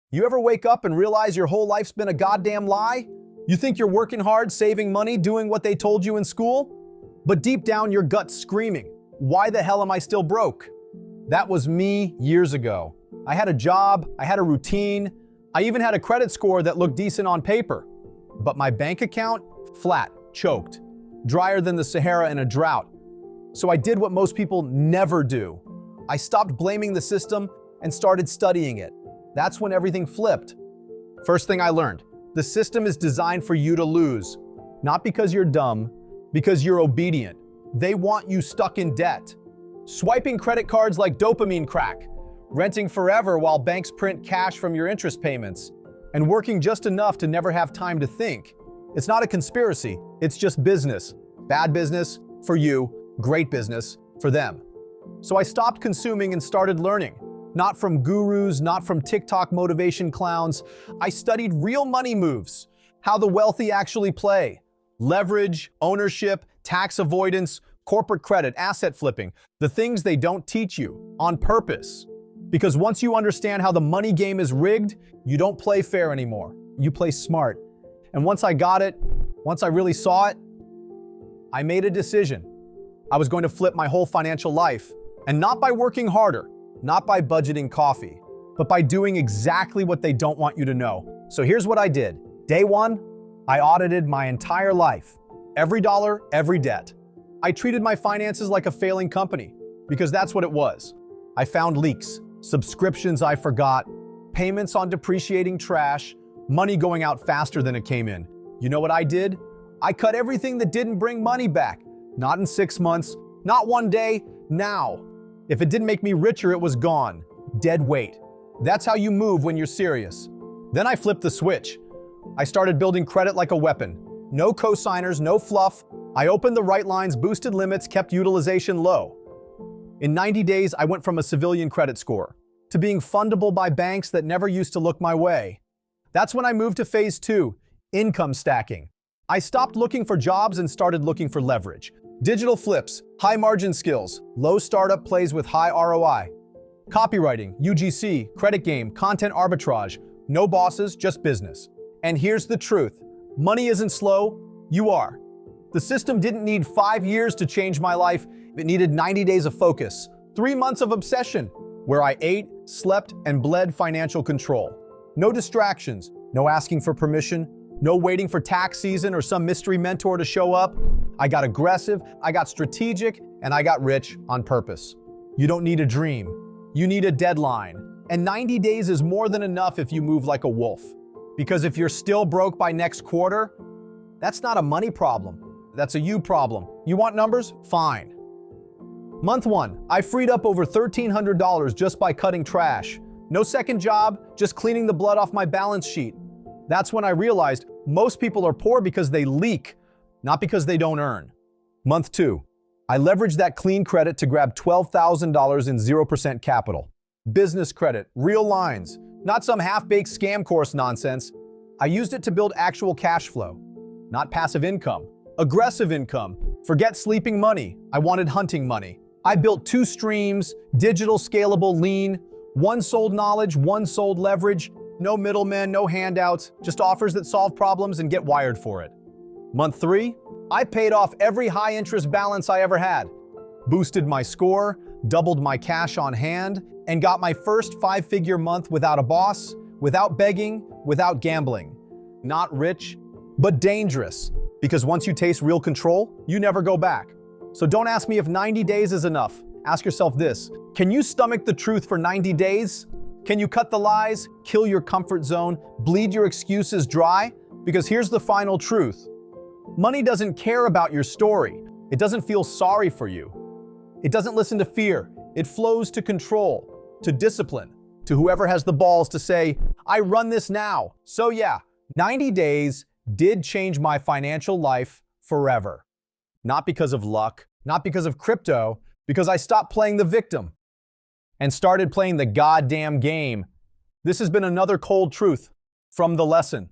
You ever wake up and realize your whole life's been a goddamn lie? You think you're working hard, saving money, doing what they told you in school? But deep down, your gut's screaming, why the hell am I still broke? That was me years ago. I had a job, I had a routine, I even had a credit score that looked decent on paper. But my bank account? Flat, choked, drier than the Sahara in a drought. So I did what most people never do. I stopped blaming the system and started studying it. That's when everything flipped. First thing I learned, the system is designed for you to lose. Not because you're dumb, because you're obedient. They want you stuck in debt. Swiping credit cards like dopamine crack, renting forever while banks print cash from your interest payments, and working just enough to never have time to think. It's not a conspiracy, it's just business. Bad business for you, great business for them. So I stopped consuming and started learning. Not from gurus, not from TikTok motivation clowns. I studied real money moves, how the wealthy actually play. Leverage, ownership, tax avoidance, corporate credit, asset flipping. The things they don't teach you on purpose. Because once you understand how the money game is rigged, you don't play fair anymore. You play smart. And once I got it, once I really saw it, I made a decision. I was going to flip my whole financial life. And not by working harder, not by budgeting coffee, but by doing exactly what they don't want you to know. So here's what I did. Day one, I audited my entire life. Every dollar, every debt. I treated my finances like a failing company, because that's what it was. I found leaks, subscriptions I forgot, payments on depreciating trash, money going out faster than it came in. You know what I did? I cut everything that didn't bring money back. Not in 6 months, not one day, now. If it didn't make me richer, it was gone. Dead weight. That's how you move when you're serious. Then I flipped the switch. I started building credit like a weapon. No cosigners, no fluff. I opened the right lines, boosted limits, kept utilization low. In 90 days, I went from a civilian credit score to being fundable by banks that never used to look my way. That's when I moved to phase 2, income stacking. I stopped looking for jobs and started looking for leverage. Digital flips, high margin skills, low startup plays with high ROI. Copywriting, UGC, credit game, content arbitrage. No bosses, just business. And here's the truth. Money isn't slow, you are. The system didn't need 5 years to change my life. It needed 90 days of focus, 3 months of obsession, where I ate, slept, and bled financial control. No distractions, no asking for permission, no waiting for tax season or some mystery mentor to show up. I got aggressive, I got strategic, and I got rich on purpose. You don't need a dream. You need a deadline. And 90 days is more than enough if you move like a wolf. Because if you're still broke by next quarter, that's not a money problem. That's a you problem. You want numbers? Fine. Month 1, I freed up over $1,300 just by cutting trash. No second job, just cleaning the blood off my balance sheet. That's when I realized most people are poor because they leak, not because they don't earn. Month 2, I leveraged that clean credit to grab $12,000 in 0% capital. Business credit, real lines, not some half-baked scam course nonsense. I used it to build actual cash flow, not passive income. Aggressive income. Forget sleeping money. I wanted hunting money. I built 2 streams, digital, scalable, lean. 1 sold knowledge, 1 sold leverage. No middlemen, no handouts, just offers that solve problems and get wired for it. Month 3, I paid off every high-interest balance I ever had. Boosted my score, doubled my cash on hand, and got my first 5-figure month without a boss, without begging, without gambling. Not rich, but dangerous. Because once you taste real control, you never go back. So don't ask me if 90 days is enough. Ask yourself this: can you stomach the truth for 90 days? Can you cut the lies, kill your comfort zone, bleed your excuses dry? Because here's the final truth. Money doesn't care about your story. It doesn't feel sorry for you. It doesn't listen to fear. It flows to control, to discipline, to whoever has the balls to say, I run this now. So yeah, 90 days did change my financial life forever. Not because of luck, not because of crypto, because I stopped playing the victim and started playing the goddamn game. This has been another cold truth from The Lesson.